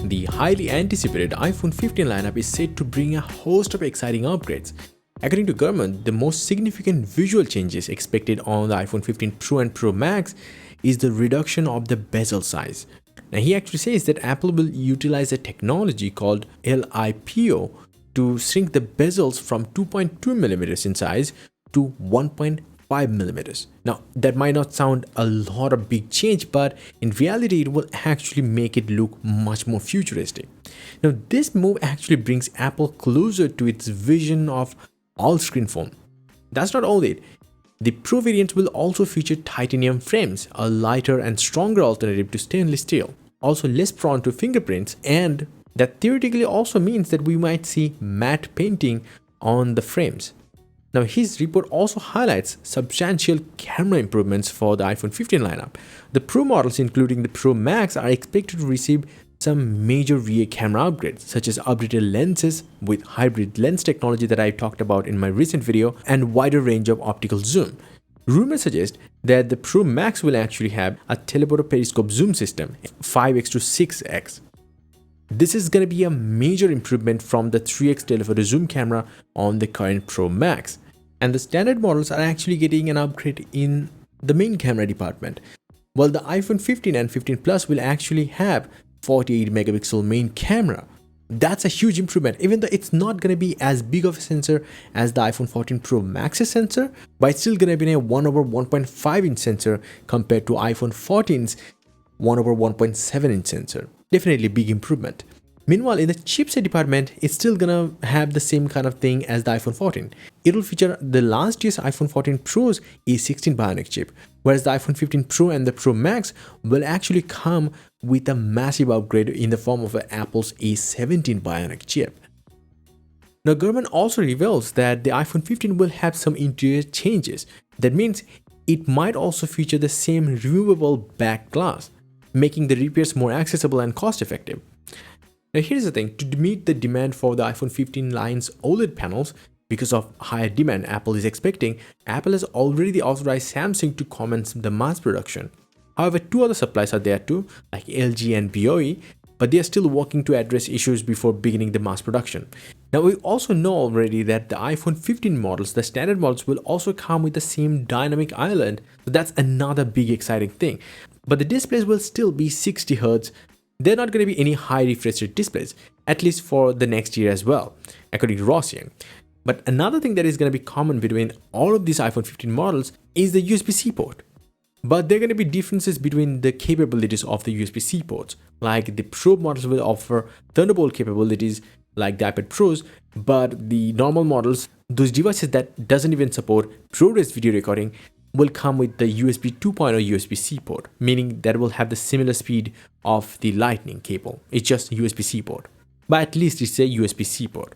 the highly anticipated iPhone 15 lineup is set to bring a host of exciting upgrades. According to Gurman, the most significant visual changes expected on the iPhone 15 Pro and Pro Max is the reduction of the bezel size. Now, he actually says that Apple will utilize a technology called LIPO to shrink the bezels from 2.2mm in size to 1.5mm. Now, that might not sound a lot of big change, but in reality, it will actually make it look much more futuristic. Now, this move actually brings Apple closer to its vision of all-screen phone. That's not all it. The Pro variants will also feature titanium frames, a lighter and stronger alternative to stainless steel, also less prone to fingerprints, and that theoretically also means that we might see matte painting on the frames. Now, his report also highlights substantial camera improvements for the iPhone 15 lineup. The Pro models, including the Pro Max, are expected to receive some major rear camera upgrades, such as updated lenses with hybrid lens technology that I talked about in my recent video, and wider range of optical zoom. Rumors suggest that the Pro Max will actually have a telephoto periscope zoom system, 5x to 6x. This is going to be a major improvement from the 3x telephoto zoom camera on the current Pro Max. And the standard models are actually getting an upgrade in the main camera department, while the iPhone 15 and 15 Plus will actually have 48 megapixel main camera. That's a huge improvement, even though it's not going to be as big of a sensor as the iPhone 14 Pro Max's sensor, but it's still going to be a 1/1.5 inch sensor compared to iPhone 14's 1/1.7 inch sensor. Definitely big improvement. Meanwhile, in the chipset department, it's still gonna have the same kind of thing as the iPhone 14. It'll feature the last year's iPhone 14 Pro's A16 Bionic chip, whereas the iPhone 15 Pro and the Pro Max will actually come with a massive upgrade in the form of Apple's A17 Bionic chip. Now, Gurman also reveals that the iPhone 15 will have some interior changes. That means it might also feature the same removable back glass, making the repairs more accessible and cost-effective. Now, here's the thing, to meet the demand for the iPhone 15 line's OLED panels, because of higher demand Apple is expecting, Apple has already authorized Samsung to commence the mass production. However, two other suppliers are there too, like LG and BOE, but they are still working to address issues before beginning the mass production. Now, we also know already that the iPhone 15 models, the standard models, will also come with the same dynamic island, so that's another big exciting thing. But the displays will still be 60 Hz. They're not going to be any high refresh rate displays, at least for the next year as well, according to Rossian. But another thing that is going to be common between all of these iPhone 15 models is the USB-C port. But there are going to be differences between the capabilities of the USB-C ports. Like the Pro models will offer Thunderbolt capabilities like the iPad Pros, but the normal models, those devices that doesn't even support ProRes video recording, will come with the USB 2.0 USB-C port, meaning that will have the similar speed of the Lightning cable. It's just a USB-C port, but at least it's a USB-C port.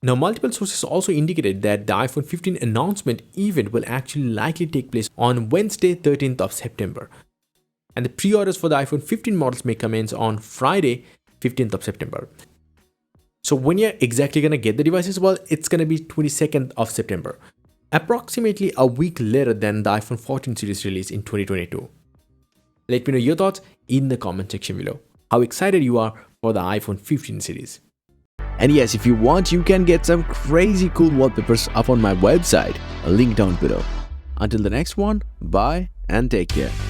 Now, multiple sources also indicated that the iPhone 15 announcement event will actually likely take place on Wednesday, 13th of September. And the pre-orders for the iPhone 15 models may commence on Friday, 15th of September. So when you're exactly going to get the devices, well, it's going to be 22nd of September. Approximately a week later than the iPhone 14 series release in 2022. Let me know your thoughts in the comment section below. How excited you are for the iPhone 15 series. And yes, if you want, you can get some crazy cool wallpapers up on my website. A link down below. Until the next one, bye and take care.